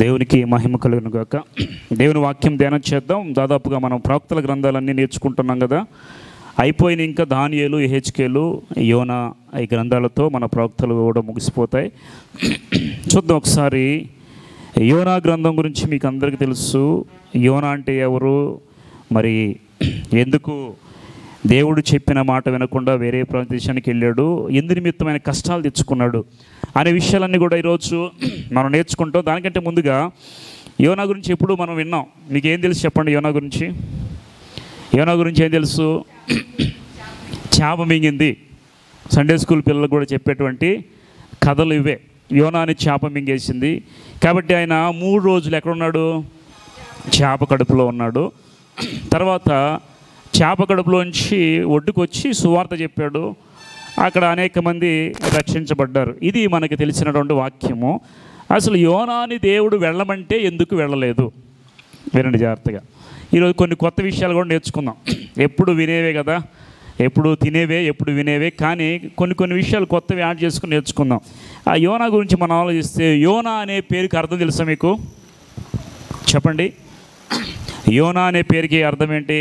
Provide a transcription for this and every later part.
దేవునికి మహిమ కలుగును గాక. దేవుని వాక్యం ధ్యానం చేద్దాం. దాదాపుగా మనం ప్రవక్తల గ్రంథాలన్నీ నేర్చుకుంటున్నాం కదా. అయిపోయిన ఇంకా దానియేలు, యెహెజ్కేలు, యోనా ఈ గ్రంథాలతో మన ప్రవక్తలు కూడా ముగిసిపోతాయి. చూద్దాం ఒకసారి. యోనా గ్రంథం గురించి మీకు అందరికీ తెలుసు. యోనా అంటే ఎవరు, మరి ఎందుకు దేవుడు చెప్పిన మాట వినకుండా వేరే ప్రదేశానికి వెళ్ళాడు, ఎందు నిమిత్తమైన కష్టాలు తెచ్చుకున్నాడు అనే విషయాలన్నీ కూడా ఈరోజు మనం నేర్చుకుంటాం. దానికంటే ముందుగా యోనా గురించి ఎప్పుడు మనం విన్నాం. మీకు ఏం తెలుసు చెప్పండి? యోనా గురించి ఏం తెలుసు? చేప మింగింది. సండే స్కూల్ పిల్లలకు కూడా చెప్పేటువంటి కథలు ఇవే. యోనాని చేప మింగేసింది. కాబట్టి ఆయన 3 రోజులు ఎక్కడున్నాడు? చేప కడుపులో ఉన్నాడు. తర్వాత చేప కడుపులోంచి ఒడ్డుకు వచ్చి సువార్త చెప్పాడు. అక్కడ అనేక మంది రక్షించబడ్డారు. ఇది మనకి తెలిసినటువంటి వాక్యము. అసలు యోనాని దేవుడు వెళ్ళమంటే ఎందుకు వెళ్ళలేదు? వినండి జాగ్రత్తగా. ఈరోజు కొన్ని కొత్త విషయాలు కూడా నేర్చుకుందాం. ఎప్పుడు వినేవే కదా, ఎప్పుడు తినేవే, ఎప్పుడు వినేవే, కానీ కొన్ని విషయాలు కొత్తవి యాడ్ చేసుకుని నేర్చుకుందాం. ఆ యోనా గురించి మనం ఆలోచిస్తే, యోనా అనే పేరుకి అర్థం తెలుసా మీకు? చెప్పండి. యోనా అనే పేరుకి అర్థం ఏంటి?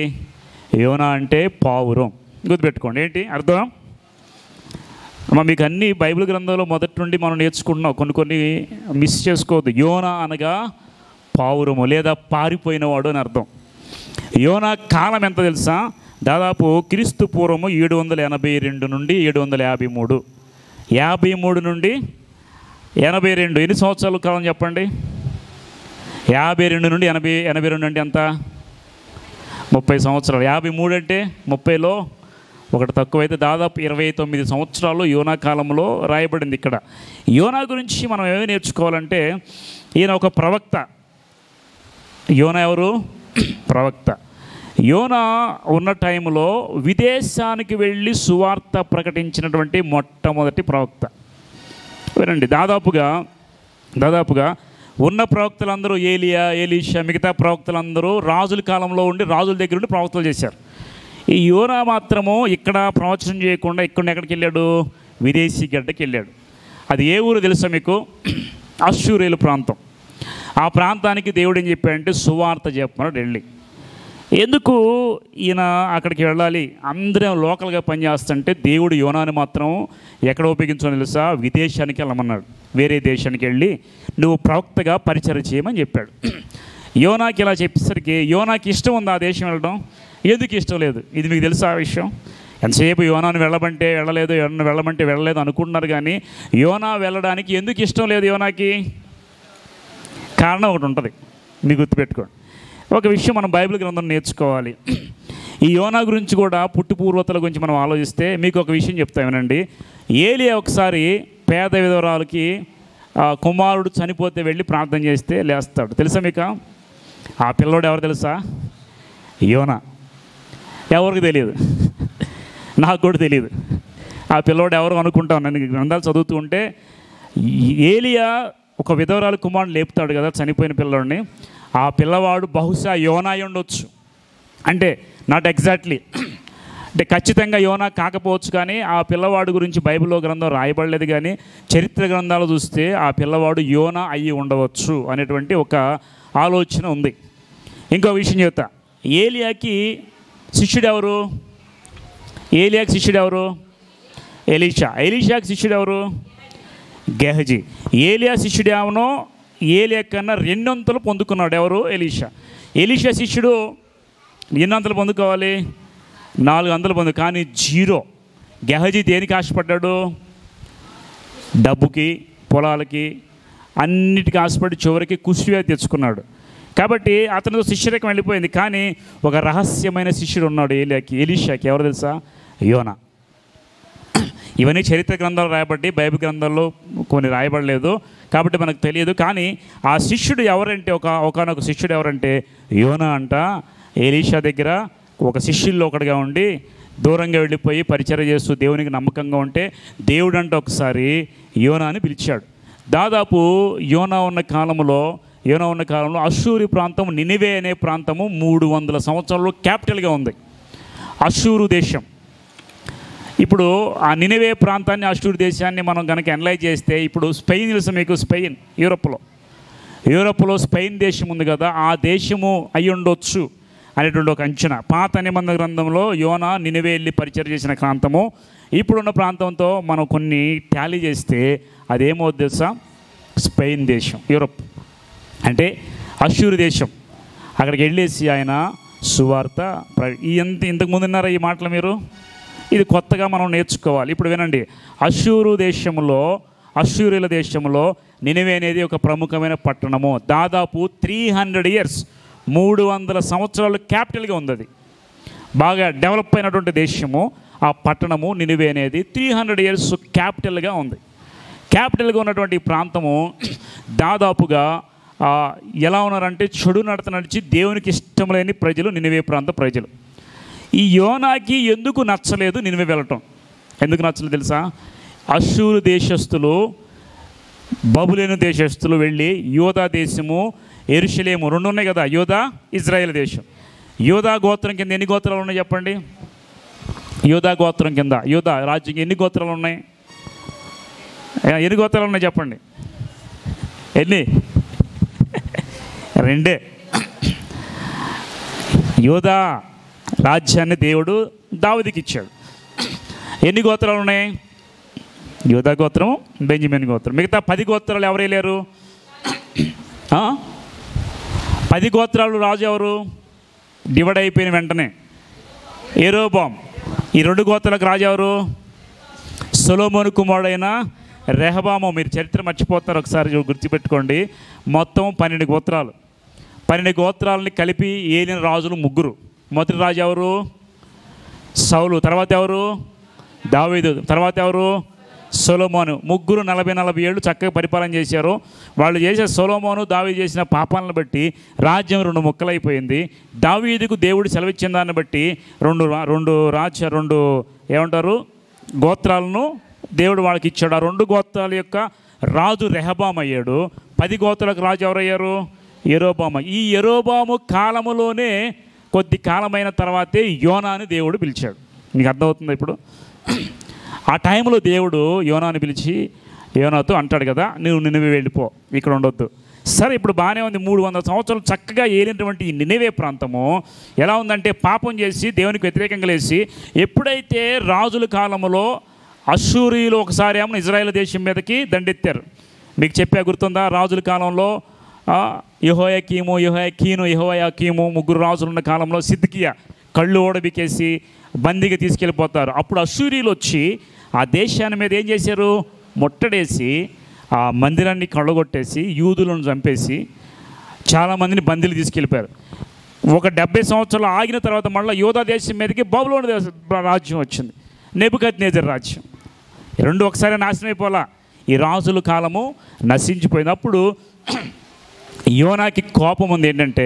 యోనా అంటే పావురం. గుర్తుపెట్టుకోండి. ఏంటి అర్థం? మీకు అన్ని బైబిల్ గ్రంథంలో మొదటి నుండి మనం నేర్చుకుంటున్నాం. కొన్ని మిస్ చేసుకోవద్దు. యోనా అనగా పావురము లేదా పారిపోయినవాడు అని అర్థం. యోనా కాలం ఎంత తెలుసా? దాదాపు క్రీస్తు పూర్వము 782 నుండి 753. 53 నుండి 82. ఎన్ని సంవత్సరాల కాలం చెప్పండి? 52 నుండి 82 అంటే ఎంత? 30 సంవత్సరాలు. 53 అంటే 30లో ఒకటి తక్కువైతే దాదాపు 29 సంవత్సరాలు యోనా కాలంలో రాయబడింది. ఇక్కడ యోనా గురించి మనం ఏమి నేర్చుకోవాలంటే, ఈయన ఒక ప్రవక్త. యోనా ఎవరు? ప్రవక్త. యోనా ఉన్న టైంలో విదేశానికి వెళ్ళి సువార్త ప్రకటించినటువంటి మొట్టమొదటి ప్రవక్త. వినండి. దాదాపుగా ఉన్న ప్రవక్తలందరూ ఏలియా, ఎలీషా, మిగతా ప్రవక్తలందరూ రాజుల కాలంలో ఉండి రాజుల దగ్గర ఉండి ప్రవక్తలు చేశారు. ఈ యోనా మాత్రము ఇక్కడ ప్రవచనం చేయకుండా ఎక్కడికి వెళ్ళాడు? విదేశీ గడ్డకి వెళ్ళాడు. అది ఏ ఊరు తెలుసా మీకు? అష్షూరేలు ప్రాంతం. ఆ ప్రాంతానికి దేవుడు ఏం చెప్పాడంటే సువార్త చెప్పమన్నాడు వెళ్ళి. ఎందుకు ఈయన అక్కడికి వెళ్ళాలి? అందరం లోకల్గా పనిచేస్తుంటే దేవుడు యోనాని మాత్రం ఎక్కడ ఉపయోగించాలని తెలుసా? విదేశానికి వెళ్ళమన్నాడు. వేరే దేశానికి వెళ్ళి నువ్వు ప్రవక్తగా పరిచయం చేయమని చెప్పాడు. యోనాకి ఇలా చెప్పేసరికి యోనాకి ఇష్టం ఉంది ఆ దేశం వెళ్ళడం. ఎందుకు ఇష్టం లేదు? ఇది మీకు తెలుసా ఆ విషయం? ఎంతసేపు యోనాను వెళ్ళమంటే వెళ్ళలేదు, వెళ్ళమంటే వెళ్ళలేదు అనుకుంటున్నారు, కానీ యోనా వెళ్ళడానికి ఎందుకు ఇష్టం లేదు యోనాకి? కారణం ఒకటి ఉంటుంది, మీకు గుర్తుపెట్టుకోండి. ఒక విషయం మనం బైబిల్ గ్రంథం నేర్చుకోవాలి. ఈ యోనా గురించి కూడా పుట్టుపూర్వతల గురించి మనం ఆలోచిస్తే మీకు ఒక విషయం చెప్తామేనండి. ఏలియా ఒకసారి పేద విధవరాలకి కుమారుడు చనిపోతే వెళ్ళి ప్రార్థన చేస్తే లేస్తాడు. తెలుసా మీకు? ఆ పిల్లోడు ఎవరు తెలుసా? యోనా. ఎవరికి తెలియదు, నాకు కూడా తెలియదు. ఆ పిల్లోడు ఎవరు అనుకుంటాను నేను గ్రంథాలు చదువుతూ ఉంటే. ఏలియా ఒక విధవరాలు కుమారుడు లేపుతాడు కదా, చనిపోయిన పిల్లోడిని. ఆ పిల్లవాడు బహుశా యోనా అయి ఉండొచ్చు. అంటే నాట్ ఎగ్జాక్ట్లీ, అంటే ఖచ్చితంగా యోనా కాకపోవచ్చు, కానీ ఆ పిల్లవాడు గురించి బైబిల్లో గ్రంథం రాయబడలేదు. కానీ చరిత్ర గ్రంథాలు చూస్తే ఆ పిల్లవాడు యోనా అయ్యి ఉండవచ్చు అనేటువంటి ఒక ఆలోచన ఉంది. ఇంకో విషయం చెప్తా. ఏలియాకి శిష్యుడు ఎవరు? ఏలియాకి శిష్యుడు ఎవరు? ఎలీషా. ఎలీషాకి శిష్యుడు ఎవరు? గెహజీ. ఏలియా శిష్యుడు ఏమనో ఏలియా కన్నా 2 అంతలు పొందుకున్నాడు. ఎవరు? ఎలీషా. ఎలీషా శిష్యుడు ఎన్ని అంతలు పొందుకోవాలి? 4 అంతలు పొందు, కానీ 0. గెహజీ దేనికి ఆశపడ్డాడు? డబ్బుకి, పొలాలకి, అన్నిటికీ ఆశపడి చివరికి కుష్టివ్యాధి తెచ్చుకున్నాడు. కాబట్టి అతనితో శిష్యరకం వెళ్ళిపోయింది. కానీ ఒక రహస్యమైన శిష్యుడు ఉన్నాడు ఎలీషాకి. ఎవరు తెలుసా? యోనా. ఇవన్నీ చరిత్ర గ్రంథాలు రాయబడి బైబిల్ గ్రంథాల్లో కొన్ని రాయబడలేదు, కాబట్టి మనకు తెలియదు. కానీ ఆ శిష్యుడు ఎవరంటే ఒకనొక శిష్యుడు ఎవరంటే యోనా అంట. ఎలీషా దగ్గర ఒక శిష్యుల్లో ఒకటిగా ఉండి దూరంగా వెళ్ళిపోయి పరిచర్య చేస్తూ దేవునికి నమ్మకంగా ఉంటే దేవుడు అంటే ఒకసారి యోనాని పిలిచాడు. దాదాపు యోనా ఉన్న కాలంలో అష్షూరు ప్రాంతం, నినివే అనే ప్రాంతము 300 సంవత్సరాలు క్యాపిటల్గా ఉంది. అష్షూరు దేశం. ఇప్పుడు ఆ నినివే ప్రాంతాన్ని, అష్షూరు దేశాన్ని మనం కనుక అనలైజ్ చేస్తే, ఇప్పుడు స్పెయిన్ తెలుసు మీకు? స్పెయిన్ యూరోప్లో. యూరోప్లో స్పెయిన్ దేశం ఉంది కదా, ఆ దేశము అయి ఉండొచ్చు అనేటువంటి ఒక అంచనా. పాత నిబంధన గ్రంథంలో యోనా నినివే వెళ్ళి పరిచయం చేసిన ప్రాంతము ఇప్పుడున్న ప్రాంతంతో మనం కొన్ని టాలీ చేస్తే అదేమో తెలుసా, స్పెయిన్ దేశం, యూరోప్ అంటే అష్షూరు దేశం. అక్కడికి వెళ్ళేసి ఆయన సువార్త ఇంతకు ముందు విన్నారా ఈ మాటలు మీరు? ఇది కొత్తగా మనం నేర్చుకోవాలి. ఇప్పుడు వినండి, అష్షూరుల దేశంలో నినివే అనేది ఒక ప్రముఖమైన పట్టణము. దాదాపు 300 years 300 సంవత్సరాలు క్యాపిటల్గా ఉంది. అది బాగా డెవలప్ అయినటువంటి దేశము. ఆ పట్టణము నినివే అనేది 300 years క్యాపిటల్గా ఉంది. క్యాపిటల్గా ఉన్నటువంటి ప్రాంతము దాదాపుగా ఎలా ఉన్నారంటే చెడు నడత నడిచి దేవునికి ఇష్టం లేని ప్రజలు నినివే ప్రాంత ప్రజలు. ఈ యోనాకి ఎందుకు నచ్చలేదు నినివే వెళ్ళటం? ఎందుకు నచ్చలేదు తెలుసా? అష్షూరు దేశస్థులు, బబులోను దేశస్థులు వెళ్ళి యోధా దేశము, యెరూషలేము రెండు ఉన్నాయి కదా, యోధా ఇజ్రాయేల్ దేశం. యోధా గోత్రం కింద ఎన్ని గోత్రాలు ఉన్నాయి చెప్పండి? యోధా గోత్రం కింద యోధా రాజ్యం ఎన్ని గోత్రాలు ఉన్నాయి? ఎన్ని గోత్రాలు ఉన్నాయి చెప్పండి? ఎన్ని? 2. యోధా రాజ్యాన్ని దేవుడు దావీదుకి ఇచ్చాడు. ఎన్ని గోత్రాలు ఉన్నాయి? యోధా గోత్రం, బెంజమిన్ గోత్రం. మిగతా 10 గోత్రాలు ఎవరు లేరు? 10 గోత్రాలు రాజు ఎవరు? డివైడ్ అయిపోయిన వెంటనే యెరోబాము. ఈ 2 గోత్రాలకు రాజు ఎవరు? సొలొమోను కుమారుడైన రెహబాము. మీరు చరిత్ర మర్చిపోతారు, ఒకసారి గుర్తుపెట్టుకోండి. మొత్తం 12 గోత్రాలు. 12 గోత్రాలని కలిపి ఏలిన రాజులు 3. మొదటి రాజు ఎవరు? సౌలు. తర్వాత ఎవరు? దావీదు. తర్వాత ఎవరు? సొలొమోను. 3 40 ఏళ్ళు చక్కగా పరిపాలన చేశారు. వాళ్ళు చేసే సొలొమోను దావీదు చేసిన పాపాలను బట్టి రాజ్యం 2 ముక్కలైపోయింది. దావీదుకు దేవుడు సెలవిచ్చిన దాన్ని బట్టి రెండు ఏమంటారు గోత్రాలను దేవుడు వాళ్ళకి ఇచ్చాడు. ఆ 2 గోత్రాల యొక్క రాజు రెహబాము అయ్యాడు. 10 గోత్రాలకు రాజు ఎవరయ్యారు? యెరోబాము. ఈ యెరోబాము కాలములోనే కొద్ది కాలమైన తర్వాతే యోనాని దేవుడు పిలిచాడు. మీకు అర్థమవుతుంది ఇప్పుడు? ఆ టైంలో దేవుడు యోనాని పిలిచి యోనాతో అంటాడు కదా, నువ్వు నినివే వెళ్ళిపో, ఇక్కడ ఉండొద్దు. సరే, ఇప్పుడు బాగానే ఉంది. 300 సంవత్సరాలు చక్కగా ఏలినటువంటి ఈ నినివే ప్రాంతము ఎలా ఉందంటే పాపం చేసి దేవునికి వ్యతిరేకంగా లేచి, ఎప్పుడైతే రాజుల కాలంలో అష్షూరీయులు ఒకసారి ఏమో ఇజ్రాయేల్ దేశం మీదకి దండెత్తారు. మీకు చెప్పే గుర్తుందా? రాజుల కాలంలో యెహోయాకీము 3 రాజులు ఉన్న కాలంలో సిద్కియా కళ్ళు ఓడబికేసి బందీగా తీసుకెళ్ళిపోతారు. అప్పుడు అష్షూరీయులు వచ్చి ఆ దేశాన్ని మీద ఏం చేశారు? ముట్టడేసి ఆ మందిరాన్ని కళ్ళగొట్టేసి యూదులను చంపేసి చాలామందిని బందీలు తీసుకెళ్ళిపోయారు. ఒక 70 సంవత్సరాలు ఆగిన తర్వాత మళ్ళీ యోధా దేశం మీదకి బబులోను రాజ్యం వచ్చింది, నెబుకద్నెజర్ రాజ్యం. 2 ఒకసారి నాశనం అయిపోలా. ఈ రాజుల కాలము నశించిపోయినప్పుడు యోనాకి కోపం ఉంది. ఏంటంటే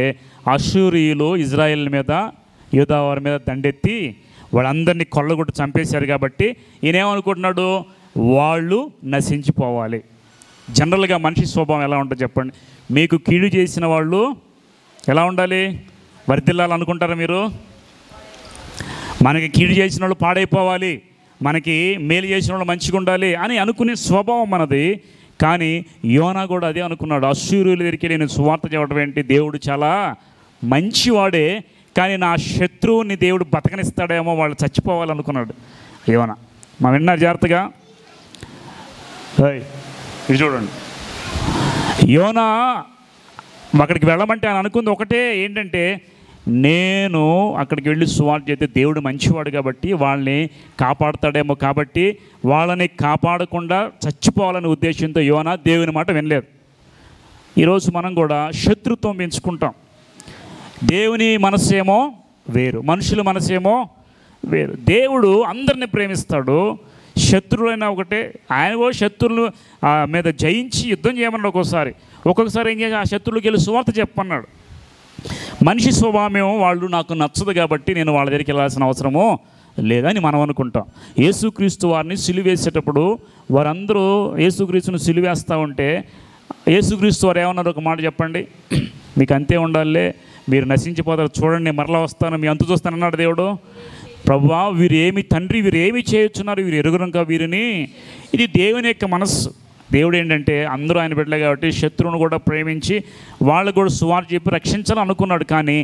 అష్షూరీయులు ఇజ్రాయెల్ మీద, యూదా వారి మీద దండెత్తి వాళ్ళందరినీ కొల్లగొట్టి చంపేశారు. కాబట్టి ఈయనేమనుకుంటున్నాడు? వాళ్ళు నశించిపోవాలి. జనరల్గా మనిషి స్వభావం ఎలా ఉంటుంది చెప్పండి? మీకు కీడు చేసిన వాళ్ళు ఎలా ఉండాలి? వర్ధిల్లాలనుకుంటారా మీరు? మనకి కీడు చేసిన వాళ్ళు పాడైపోవాలి, మనకి మేలు చేసిన వాళ్ళు మంచిగా ఉండాలి అని అనుకునే స్వభావం మనది. కానీ యోనా కూడా అదే అనుకున్నాడు. అష్షూరీయుల దగ్గరికి నేను సువార్త చెప్పడం ఏంటి? దేవుడు చాలా మంచివాడే, కానీ నా శత్రువుని దేవుడు బతకనిస్తాడేమో, వాళ్ళు చచ్చిపోవాలనుకున్నాడు యోనా. మా విన్నారు జాగ్రత్తగా? ఇది చూడండి, యోనా అక్కడికి వెళ్ళమంటే ఆయన అనుకుంది ఒకటే, ఏంటంటే నేను అక్కడికి వెళ్ళి సువార్త చేస్తే దేవుడు మంచివాడు కాబట్టి వాళ్ళని కాపాడుతాడేమో, కాబట్టి వాళ్ళని కాపాడకుండా చచ్చిపోవాలనే ఉద్దేశంతో యోనా దేవుని మాట వినలేదు. ఈరోజు మనం కూడా శత్రుత్వం పెంచుకుంటాం. దేవుని మనసేమో వేరు, మనుషుల మనసేమో వేరు. దేవుడు అందరిని ప్రేమిస్తాడు. శత్రువులైనా ఒకటే. ఆయన కూడా శత్రువులు మీద జయించి యుద్ధం చేయమన్నాడు. ఒక్కొక్కసారి ఏం చేసి ఆ శత్రువులకు వెళ్ళి సువార్త చెప్పమన్నాడు. మనిషి స్వభావం వాళ్ళు నాకు నచ్చదు కాబట్టి నేను వాళ్ళ దగ్గరికి వెళ్ళాల్సిన అవసరమో లేదని మనం అనుకుంటాం. యేసుక్రీస్తు వారిని సిలువేసేటప్పుడు వారందరూ యేసుక్రీస్తుని సిలువేస్తూ ఉంటే యేసుక్రీస్తు వారు ఏమన్నారు? ఒక మాట చెప్పండి. మీకు అంతే ఉండాలే, మీరు నశించిపోతారు, చూడండి మరలా వస్తాను, మీ అంతు చూస్తానన్నాడు దేవుడు. ప్రభువా, వీరు ఏమి తండ్రి, వీరు ఏమి చేయొచ్చున్నారు, వీరు ఎరుగురంక వీరిని. ఇది దేవుని యొక్క మనస్సు. దేవుడు ఏంటంటే అందరూ ఆయన బిడ్డలే కాబట్టి శత్రువును కూడా ప్రేమించి వాళ్ళకు కూడా సువార్త చెప్పి రక్షించాలని అనుకున్నాడు. కానీ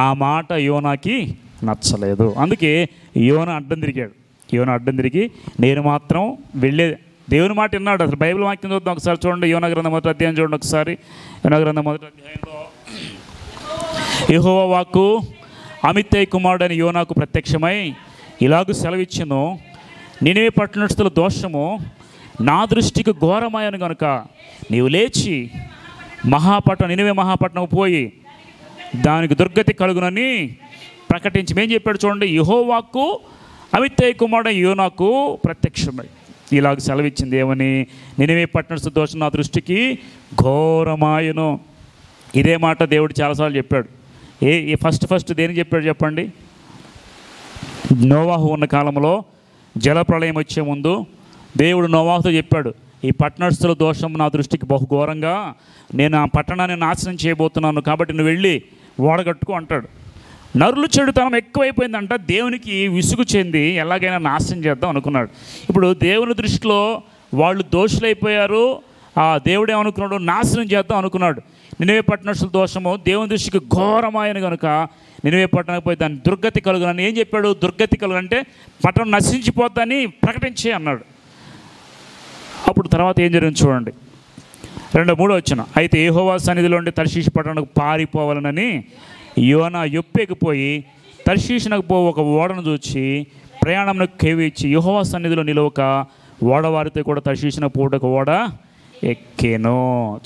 ఆ మాట యోనాకి నచ్చలేదు. అందుకే యోనా అడ్డం తిరిగి నేను మాత్రం వెళ్ళేది దేవుని మాట విన్నాడు. అసలు బైబిల్ వాక్యం చూద్దాం ఒకసారి చూడండి. యోనా గ్రంథం మొదటి అధ్యాయం చూడండి ఒకసారి. యోనా గ్రంథం మొదటి అధ్యాయంలో యెహోవా వాక్కు అమిత్తయి కుమారుడైన యోనాకు ప్రత్యక్షమై ఇలాగూ సెలవిచ్చెను, నినివే పట్టణస్థుల దోషము నా దృష్టికి ఘోరమాయను గనుక నీవు లేచి నినివే మహాపట్నం పోయి దానికి దుర్గతి కలుగునని ప్రకటించి ఏం చెప్పాడు చూడండి. యెహోవాకు అమిత్తయి కుమారుడైన యోనాకు ప్రత్యక్షమై ఇలాగ సెలవిచ్చింది ఏమని, నినివే పట్టణస్థుల దోషం నా దృష్టికి ఘోరమాయను. ఇదే మాట దేవుడు చాలాసార్లు చెప్పాడు. ఫస్ట్ దేనికి చెప్పాడు చెప్పండి? నోవాహు ఉన్న కాలంలో జలప్రళయం వచ్చే ముందు దేవుడు నోవాహుతో చెప్పాడు, ఈ పట్టణస్థుల దోషం నా దృష్టికి బహుఘోరంగా, నేను ఆ పట్టణాన్ని నాశనం చేయబోతున్నాను, కాబట్టి నువ్వు వెళ్ళి ఓడగట్టుకో అంటాడు. నరులు చెడుతనం ఎక్కువైపోయిందంట. దేవునికి విసుగు చెంది ఎలాగైనా నాశనం చేద్దాం అనుకున్నాడు. ఇప్పుడు దేవుని దృష్టిలో వాళ్ళు దోషులైపోయారు. ఆ దేవుడు ఏమనుకున్నాడు? నాశనం చేద్దాం అనుకున్నాడు. నినివే పట్టణస్థుల దోషము దేవుని దృష్టికి ఘోరమైన కనుక నినివే పట్టణానికి పోయి దాన్ని దుర్గతి కలుగునని ఏం చెప్పాడు? దుర్గతి కలుగునంటే పట్టణం నశించిపోద్దని ప్రకటించే అన్నాడు. అప్పుడు తర్వాత ఏం జరిగింది చూడండి. 2-3 వచ్చిన. అయితే యెహోవా సన్నిధిలో ఉండి తర్షీషు పట్టణానికి పారిపోవాలనని యోనా యొప్పేకి పోయి తర్షీషునకు ఒక ఓడను చూచి ప్రయాణంకు కేవిచ్చి యెహోవా సన్నిధిలో నిలవక ఓడవారితో కూడా తర్షీషునకు పోటకు ఓడ ఎక్కేను.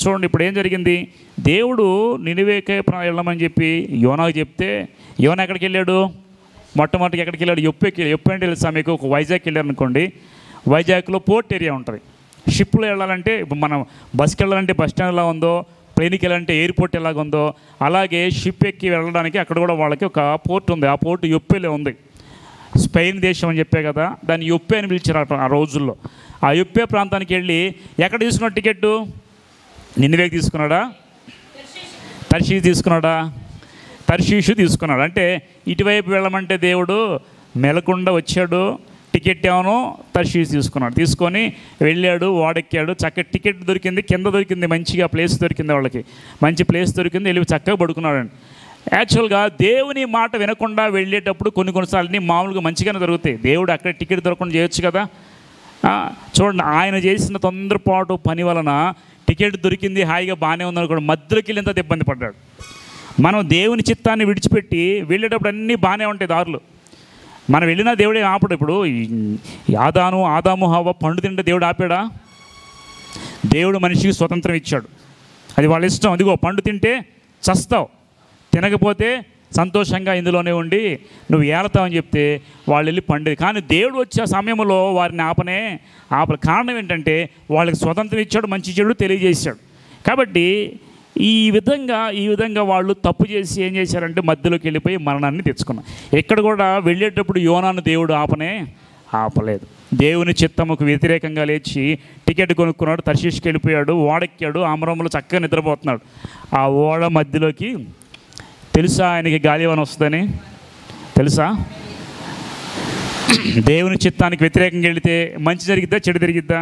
చూడండి ఇప్పుడు ఏం జరిగింది. దేవుడు నినివేకే వెళ్ళమని చెప్పి యోనాకు చెప్తే యోనా ఎక్కడికి వెళ్ళాడు? మొట్టమొదటికి ఎక్కడికి వెళ్ళాడు? యొప్పేకి. యొప్పే అంటే తెలుసా మీకు? ఒక వైజాగ్ వెళ్ళారు అనుకోండి. వైజాగ్లో పోర్ట్ ఏరియా ఉంటుంది. షిప్లో వెళ్ళాలంటే ఇప్పుడు మనం బస్కి వెళ్ళాలంటే బస్ స్టాండ్ ఎలా ఉందో, ప్లేన్కి వెళ్ళాలంటే ఎయిర్పోర్ట్ ఎలాగ ఉందో, అలాగే షిప్ ఎక్కి వెళ్ళడానికి అక్కడ కూడా వాళ్ళకి ఒక పోర్ట్ ఉంది. ఆ పోర్ట్ యొప్పేలో ఉంది. స్పెయిన్ దేశం అని చెప్పే కదా, దాన్ని యొప్పే అని పిలిచారు ఆ రోజుల్లో. ఆ యొప్పే ప్రాంతానికి వెళ్ళి ఎక్కడ తీసుకున్నాడు టికెట్టు? నినివేకి తీసుకున్నాడా? తర్షీషు తీసుకున్నాడా? తర్షీషు తీసుకున్నాడు. అంటే ఇటువైపు వెళ్ళమంటే దేవుడు మెలకుండా వచ్చాడు. టికెట్ ఏమో తర్షీషు తీసుకున్నాడు. తీసుకొని వెళ్ళాడు, ఓడెక్కాడు. చక్కటి టికెట్ దొరికింది, కింద దొరికింది, మంచిగా ప్లేస్ దొరికింది, వాళ్ళకి మంచి ప్లేస్ దొరికింది. వెళ్ళి చక్కగా పడుకున్నాడండి. యాక్చువల్గా దేవుని మాట వినకుండా వెళ్ళేటప్పుడు కొన్నిసార్లు మామూలుగా మంచిగానే దొరుకుతాయి. దేవుడు అక్కడ టికెట్ దొరకకుండా చేయొచ్చు కదా. చూడండి, ఆయన చేసిన తొందరపాటు పని వలన టికెట్ దొరికింది, హాయిగా బాగానే ఉందనుకోండి, మధ్యలోకి వెళ్ళి ఎంత ఇబ్బంది పడ్డాడు. మనం దేవుని చిత్తాన్ని విడిచిపెట్టి వెళ్ళేటప్పుడు అన్నీ బాగానే ఉంటాయి దారులు. మనం వెళ్ళినా దేవుడే ఆపడు. ఇప్పుడు ఆదాము హవ్వ పండు తింటే దేవుడు ఆపాడా? దేవుడు మనిషికి స్వతంత్రం ఇచ్చాడు, అది వాళ్ళ ఇష్టం. అదిగో పండు తింటే చస్తావు, తినకపోతే సంతోషంగా ఇందులోనే ఉండి నువ్వు ఏలతావని చెప్తే వాళ్ళు వెళ్ళి పండేది. కానీ దేవుడు వచ్చే సమయంలో వారిని ఆపల కారణం ఏంటంటే వాళ్ళకి స్వతంత్రం ఇచ్చాడు, మంచి చెడు తెలియజేశాడు. కాబట్టి ఈ విధంగా వాళ్ళు తప్పు చేసి ఏం చేశారంటే మధ్యలోకి వెళ్ళిపోయి మరణాన్ని తెచ్చుకున్నారు. ఎక్కడ కూడా వెళ్ళేటప్పుడు యోనాను దేవుడు ఆపలేదు. దేవుని చిత్తముకు వ్యతిరేకంగా లేచి టికెట్ కొనుక్కున్నాడు, తర్షీషుకి వెళ్ళిపోయాడు, ఓడెక్కాడు, ఆమరంలో చక్కగా నిద్రపోతున్నాడు. ఆ ఓడ మధ్యలోకి తెలుసా ఆయనకి గాలివాన వస్తుందని? తెలుసా? దేవుని చిత్తానికి వ్యతిరేకంగా వెళితే మంచి జరిగిద్దా చెడు జరిగిద్దా?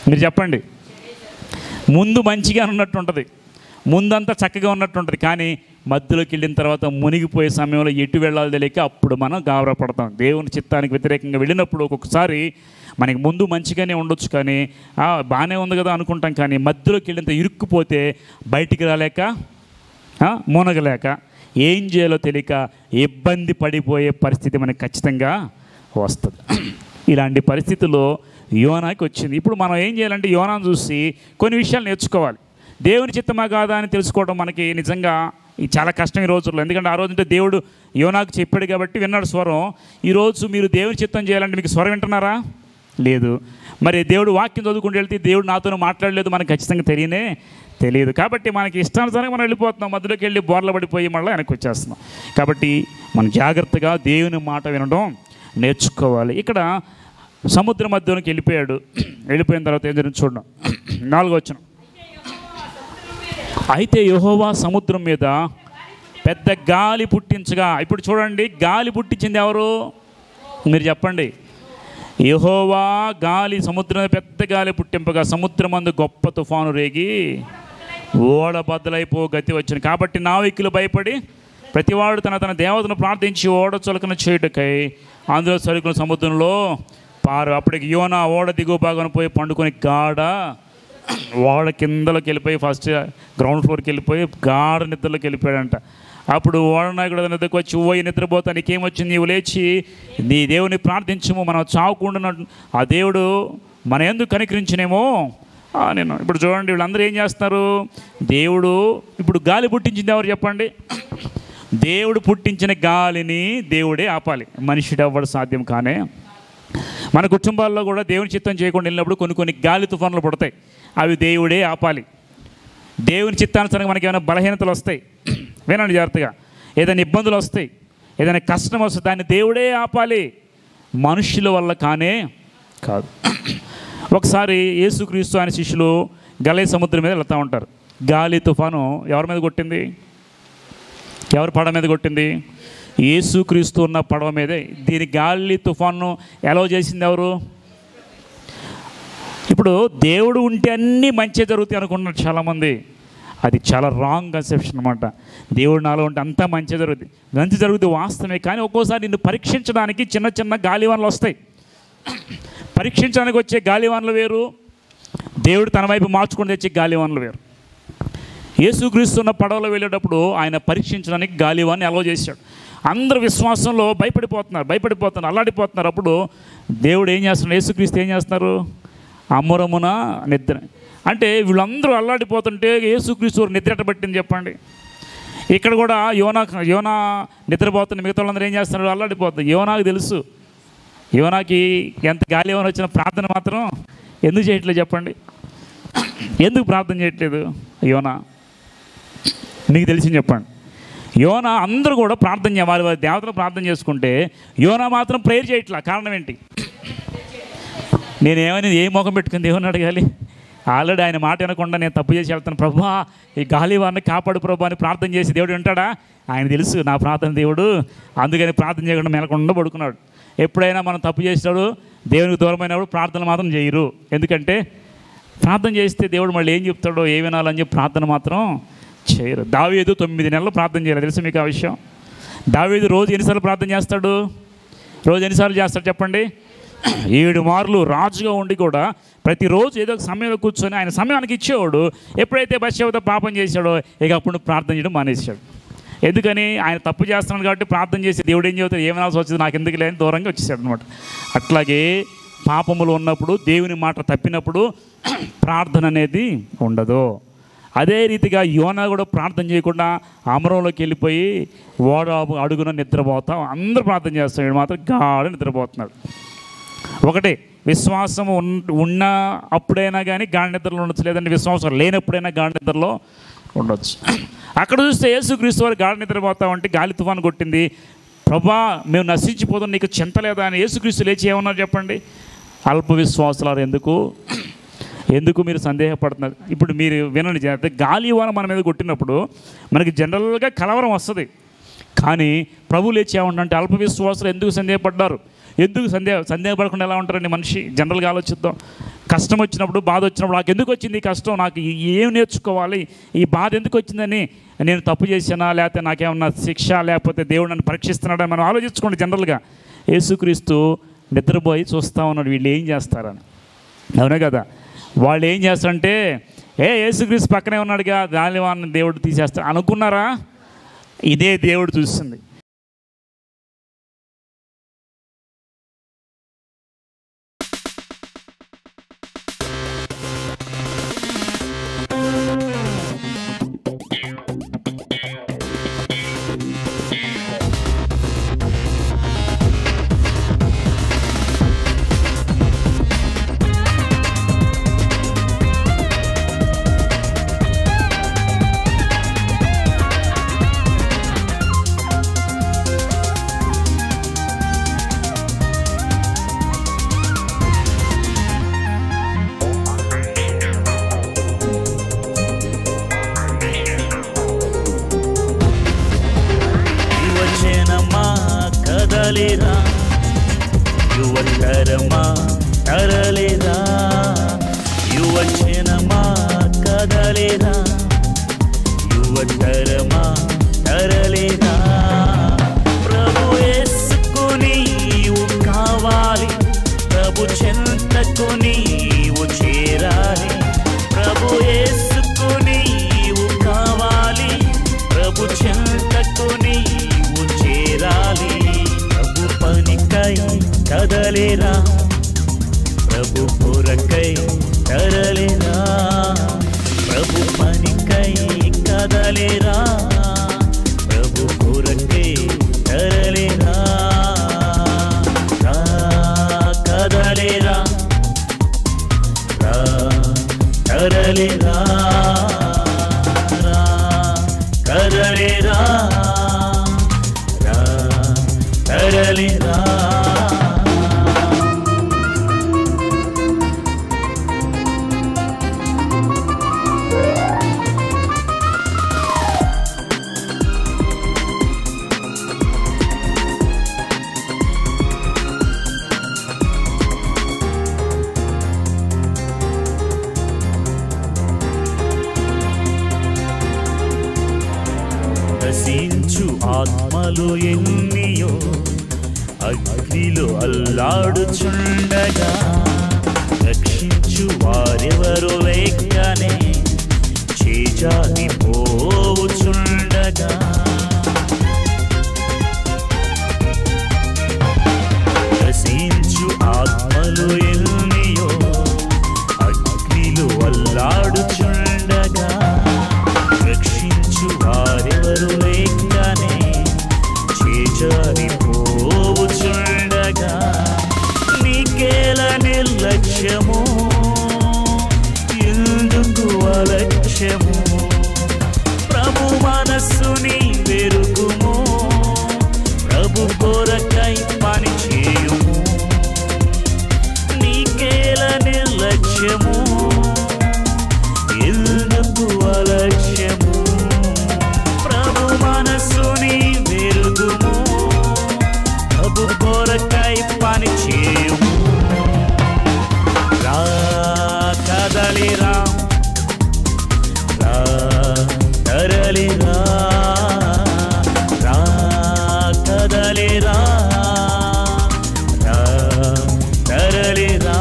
మీరు చెప్పండి. ముందు మంచిగా ఉన్నట్టు ఉంటుంది, ముందంతా చక్కగా ఉన్నట్టు ఉంటుంది. కానీ మధ్యలోకి వెళ్ళిన తర్వాత మునిగిపోయే సమయంలో ఎటు వెళ్ళాలో తెలియక అప్పుడు మనం గాబరపడతాం. దేవుని చిత్తానికి వ్యతిరేకంగా వెళ్ళినప్పుడు ఒక్కొక్కసారి మనకి ముందు మంచిగానే ఉండొచ్చు, కానీ బాగానే ఉంది కదా అనుకుంటాం. కానీ మధ్యలోకి వెళ్ళినంత ఇరుక్కుపోతే బయటికి రాలేక మునగలేక ఏం చేయాలో తెలియక ఇబ్బంది పడిపోయే పరిస్థితి మనకి ఖచ్చితంగా వస్తుంది. ఇలాంటి పరిస్థితుల్లో యోనాకి వచ్చింది. ఇప్పుడు మనం ఏం చేయాలంటే యోనాను చూసి కొన్ని విషయాలు నేర్చుకోవాలి. దేవుని చిత్తమా కాదా అని తెలుసుకోవడం మనకి నిజంగా చాలా కష్టం ఈ రోజుల్లో. ఎందుకంటే ఆ రోజు అంటే దేవుడు యోనాకు చెప్పాడు కాబట్టి విన్నాడు స్వరం. ఈరోజు మీరు దేవుని చిత్తం చేయాలంటే మీకు స్వరం వింటున్నారా? లేదు. మరి దేవుడు వాక్యం చదువుకుంటూ వెళ్తే దేవుడు నాతో మాట్లాడలేదు మనకు ఖచ్చితంగా తెలియదు. కాబట్టి మనకి ఇష్టానుసారంగా మనం వెళ్ళిపోతున్నాం, మధ్యలోకి వెళ్ళి బోర్ల పడిపోయి మళ్ళీ వెనక్కి వచ్చేస్తున్నాం. కాబట్టి మనం జాగ్రత్తగా దేవుని మాట వినడం నేర్చుకోవాలి. ఇక్కడ సముద్ర మధ్యలోకి వెళ్ళిపోయిన తర్వాత ఏం జరిగింది చూడండి. 4వ వచనం. అయితే యెహోవా సముద్రం మీద పెద్ద గాలి పుట్టించగా. ఇప్పుడు చూడండి, గాలి పుట్టించింది ఎవరు? మీరు చెప్పండి. యెహోవా గాలి సముద్రం పెద్ద గాలి పుట్టింపగా సముద్రమందు గొప్ప తుఫాను రేగి ఓడ బద్దలైపో గతి వచ్చింది. కాబట్టి నావికులు భయపడి ప్రతివాడు తన తన దేవతను ప్రార్థించి ఓడ చులకన చేయుటకై అందులో సరుకుల సముద్రంలో పారు. అప్పటికి యోనా ఓడ దిగువ భాగం పోయి పండుకొని ఓడ కిందలోకి వెళ్ళిపోయి ఫస్ట్ గ్రౌండ్ ఫ్లోర్కి వెళ్ళిపోయి గాఢ నిద్రలోకి వెళ్ళిపోయాడంట. అప్పుడు ఓడనాయకుడు నిద్రకు వచ్చి ఓయి నిద్రపోతా నీకేమొచ్చింది, నీవు లేచి నీ దేవుని ప్రార్థించము, మనం చావకుండా ఆ దేవుడు మన ఎందుకు కనికరించినేమో నేను. ఇప్పుడు చూడండి వీళ్ళందరూ ఏం చేస్తున్నారు, దేవుడు ఇప్పుడు గాలి పుట్టించింది ఎవరు చెప్పండి? దేవుడు పుట్టించిన గాలిని దేవుడే ఆపాలి, మనిషిడు అవ్వడం సాధ్యం కానే. మన కుటుంబాల్లో కూడా దేవుని చిత్తం చేయకుండా వెళ్ళినప్పుడు కొన్ని గాలి తుఫాన్లు పుడతాయి, అవి దేవుడే ఆపాలి. దేవుని చిత్తానుసారంగా మనకి ఏమైనా బలహీనతలు వస్తాయి, వినండి జాగ్రత్తగా, ఏదైనా ఇబ్బందులు వస్తాయి, ఏదైనా కష్టం వస్తుంది, దాన్ని దేవుడే ఆపాలి, మనుషుల వల్ల కానే కాదు. ఒకసారి యేసుక్రీస్తు ఆయన శిష్యులు గలే సముద్రం మీద వెళ్తూ ఉంటారు. గాలి తుఫాను ఎవరి మీద కొట్టింది? ఎవరి పడవ మీద కొట్టింది? యేసుక్రీస్తు ఉన్న పడవ మీదే. దీని గాలి తుఫాను ఎలా చేసింది ఎవరు? ఇప్పుడు దేవుడు ఉంటే అన్నీ మంచి జరుగుతాయి అనుకుంటున్నారు చాలామంది. అది చాలా రాంగ్ కన్సెప్షన్ అనమాట. దేవుడు నాలో ఉంటే అంతా మంచి జరుగుతుంది, మంచి జరుగుతుంది వాస్తవమే. కానీ ఒక్కోసారి నిన్ను పరీక్షించడానికి చిన్న చిన్న గాలివానలు వస్తాయి. పరీక్షించడానికి వచ్చే గాలివానలు వేరు, దేవుడు తన వైపు మార్చుకొని తెచ్చే గాలివానలు వేరు. యేసుక్రీస్తున్న పడవలో వెళ్ళేటప్పుడు ఆయన పరీక్షించడానికి గాలివాన్ని అలౌ చేశాడు. అందరూ విశ్వాసంలో భయపడిపోతున్నారు, అల్లాడిపోతున్నారు. అప్పుడు దేవుడు ఏం చేస్తున్నాడు? యేసుక్రీస్తు ఏం చేస్తున్నారు? అమరమున నిద్ర. అంటే వీళ్ళందరూ అల్లాడిపోతుంటే యేసుక్రీస్తు నిద్ర పట్టింది చెప్పండి. ఇక్కడ కూడా యోనా నిద్రపోతుంది, మిగతా వాళ్ళందరూ ఏం చేస్తున్నారు? అల్లాడిపోతుంది. యోనాకు తెలుసు, యోనాకి ఎంత గాలి ఏమైనా వచ్చిన ప్రార్థన మాత్రం ఎందుకు చేయట్లేదు చెప్పండి? ఎందుకు ప్రార్థన చేయట్లేదు యోనా? మీకు తెలిసింది చెప్పండి. యోనా అందరూ కూడా ప్రార్థన వారి వారి దేవతలు ప్రార్థన చేసుకుంటే యోనా మాత్రం ప్రేయర్ చేయట్లా. కారణం ఏంటి? నేనేమైనా ఏ ముఖం పెట్టుకుని దేవుని అడగాలి? ఆల్రెడీ ఆయన మాట వినకుండా నేను తప్పు చేసి వెళ్తాను, ప్రభా ఈ గాలి వారిని కాపాడు ప్రభా అని ప్రార్థన చేసి దేవుడు వింటాడా? ఆయన తెలుసు నా ప్రార్థన దేవుడు, అందుకని ప్రార్థన చేయకుండా మెలకుండా పడుకున్నాడు. ఎప్పుడైనా మనం తప్పు చేసినాడు దేవునికి దూరమైనప్పుడు ప్రార్థన మాత్రం చేయరు. ఎందుకంటే ప్రార్థన చేస్తే దేవుడు మళ్ళీ ఏం చెప్తాడో ఏ వినాలని చెప్పి ప్రార్థన మాత్రం చేయరు. దావీదు 9 నెలలు ప్రార్థన చేయలేదు, తెలుసు మీకు ఆ విషయం? దావీదు రోజు ఎన్నిసార్లు ప్రార్థన చేస్తాడు? రోజు ఎన్నిసార్లు చేస్తాడు చెప్పండి? 7 మార్లు రాజుగా ఉండి కూడా ప్రతిరోజు ఏదో ఒక సమయంలో కూర్చొని ఆయన సమయానికి ఇచ్చేవాడు. ఎప్పుడైతే బత్షెబతో పాపం చేశాడో ఇక అప్పుడు ప్రార్థన చేయడం మానేశాడు. ఎందుకని? ఆయన తప్పు చేస్తున్నాడు కాబట్టి ప్రార్థన చేసి దేవుడు ఏం చెబుతాడు, ఏమనాల్సి వచ్చింది నాకు ఎందుకు లేని దూరంగా వచ్చేసాడు అనమాట. అట్లాగే పాపములు ఉన్నప్పుడు, దేవుని మాట తప్పినప్పుడు ప్రార్థన అనేది ఉండదు. అదే రీతిగా యోనా కూడా ప్రార్థన చేయకుండా అమరంలోకి వెళ్ళిపోయి ఓడ అడుగున నిద్రపోతాం. అందరూ ప్రార్థన చేస్తాం, వీడు మాత్రం గాఢ నిద్రపోతున్నాడు. ఒకటే, విశ్వాసం ఉన్న అప్పుడైనా కానీ గాఢ నిద్రలో ఉండొచ్చు, లేదంటే విశ్వాసం లేనప్పుడైనా గాఢ నిద్రలో ఉండొచ్చు. అక్కడ చూస్తే యేసుక్రీస్తు వారు గాఢ నిద్రపోతామంటే గాలి తుఫాను కొట్టింది. ప్రభా మేము నశించిపోతాం, నీకు చింత లేదా అని యేసుక్రీస్తు లేచి ఏమన్నారు చెప్పండి? అల్ప విశ్వాసులారు ఎందుకు మీరు సందేహపడుతున్నారు? ఇప్పుడు మీరు వినండి జాగ్రత్త. గాలివాన మన మీద కొట్టినప్పుడు మనకి జనరల్గా కలవరం వస్తుంది. కానీ ప్రభు లేచి ఏమంటే అల్ప విశ్వాసులు ఎందుకు సందేహపడ్డారు? ఎందుకు సందేహపడకుండా ఎలా ఉంటారండి మనిషి? జనరల్గా ఆలోచిద్దాం. కష్టం వచ్చినప్పుడు, బాధ వచ్చినప్పుడు నాకు ఎందుకు వచ్చింది ఈ కష్టం, నాకు ఏం నేర్చుకోవాలి, ఈ బాధ ఎందుకు వచ్చిందని, నేను తప్పు చేశానా, లేకపోతే నాకేమన్నా శిక్ష, లేకపోతే దేవుడు నన్ను పరీక్షిస్తున్నాడని మనం ఆలోచించుకోండి. జనరల్గా యేసుక్రీస్తు నిద్రపోయి చూస్తూ ఉన్నాడు వీళ్ళు ఏం చేస్తారని. అవునే కదా? వాళ్ళు ఏం చేస్తారంటే యేసుక్రీస్తు పక్కనే ఉన్నాడుగా, గాలివాన్ని దేవుడు తీసేస్తాడు అనుకున్నారా? ఇదే దేవుడు చూస్తుంది. కదలిరా కదలిరా. నశించు ఆత్మలు ఎన్నియో అగ్నిలో అల్లాడుచుండగా, రక్షించు వారెవరు లేకనే చేజారి పోవుచుండగా, నశించు ఆత్మలు ఎన్నియో అగ్నిలో అల్లాడుచుండగా, రక్షించు వారెవరు లేకనే చేజారి పోవుచుండగా, నీకేల నిర్లక్ష్యము ఎందుకు అలక్ష్యము, ప్రభు మనస్సుని వెరుగుము, ప్రభు కొరకై పని చేయుము. నీకేల నిర్లక్ష్యము ఎందుకు అలక్ష్యము, ప్రభు మనస్సుని వెరుగుము, ప్రభు కొరకై పని చేయుము. రా కదలిరా కదలిరా కదలిరా కదలిరా.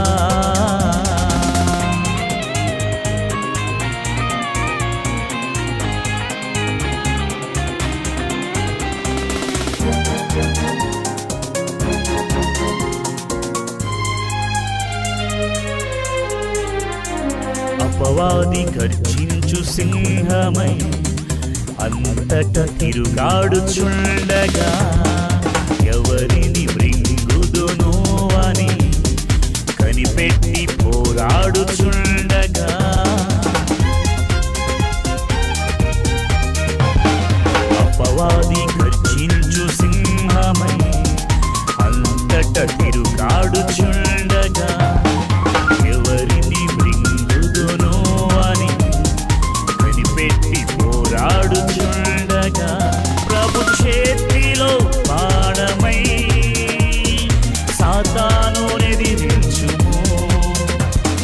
అపవాది గర్జించు సింహమై అంతట తిరుగాడుచుండగా, ఎవరిని మృంగుదును అని కనిపెట్టి పోరాడుచుండగా, అపవాది గర్జించు సింహమై అంతట తిరుగాడుచుండగా, ఎవరిని మృంగుదును అని కనిపెట్టి పోరాడుచుండగా, ప్రభు చేతిలో బాణమై సాతాను ఎదిరించుము,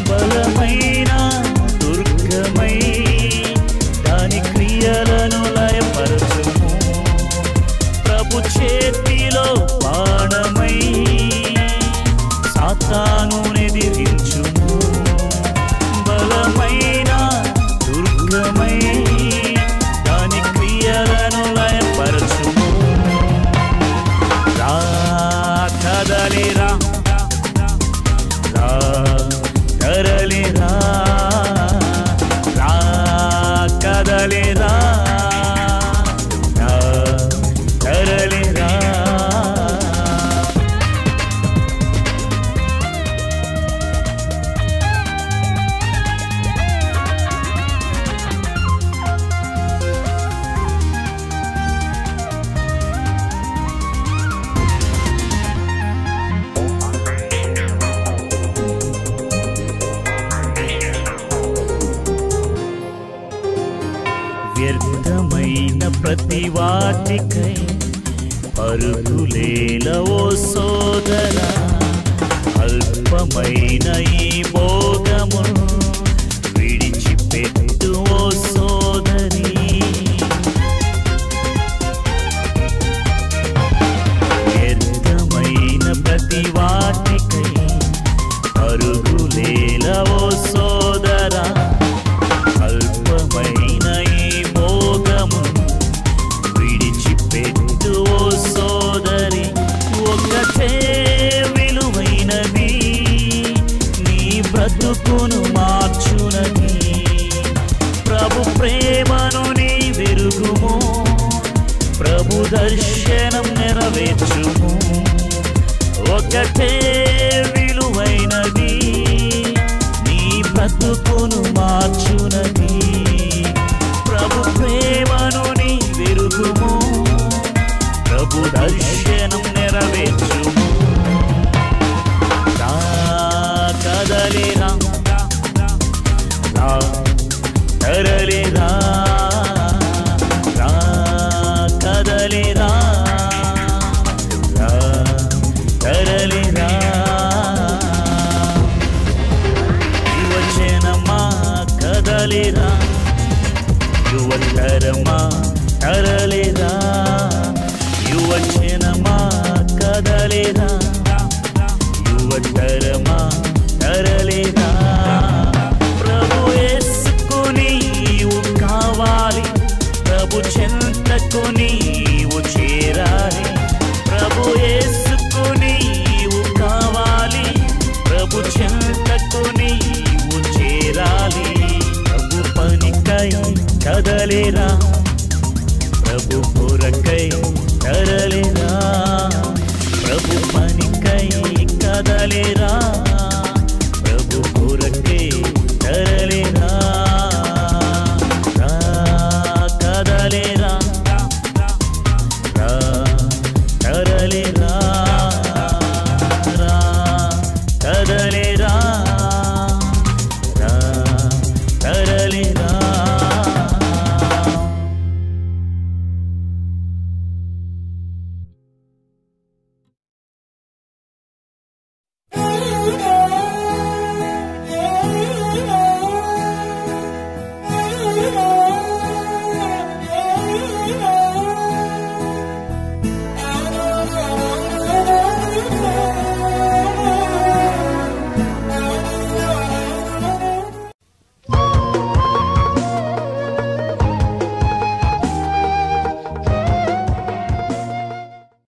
బలమైన దుర్గమై దాని క్రియలను లయపరచుము. ప్రభు చేతిలో బాణమై సాతాను ఎదిరించుము, బలమైన దుర్గమై దాని క్రియలను లయపరచుము. రా కదలిరా కదలిరా కదలిరా కదలిరా. వ్యర్థమైన ప్రతి వాటికై పరుగులేల ఓ సోదరా, అల్పమైన ఈ భోగమును విడిచిపెట్టు ఓ సోదరి. వ్యర్థమైన ప్రతి వాటికై పరుగులేల ఓ సోదరా, అల్పమైన ఈ భోగమును విడిచిపెట్టు ఓ సోదరి. ఒకటే విలువైనది నీ బ్రతుకును మార్చునది, ప్రభు ప్రేమను నీ వెరుగుము, ప్రభు దర్శనం నెరవేర్చుము. ఒకటే విలువైనది నీ బ్రతుకును మార్చునది, ప్రభు ప్రేమను నీ తరలిరా రా కదలిరా రా తరలిరా యువజనమా కదలిరా యువతరమా తరలిరా యువజనమా కదలిరా యువతరమా తరలిరా ప్రభు యేసుకు నీవు కావాలి ప్రభు చెంతకు నీవు చేరాలి ప్రభు యేసుకు నీవు కావాలి ప్రభు చెంతకు నీవు చేరాలి ప్రభు పనికై కదలిరా ప్రభు కొరకై తరలిరా ప్రభు పనికై కదలిరా ప్రభు కొరకై తరలిరా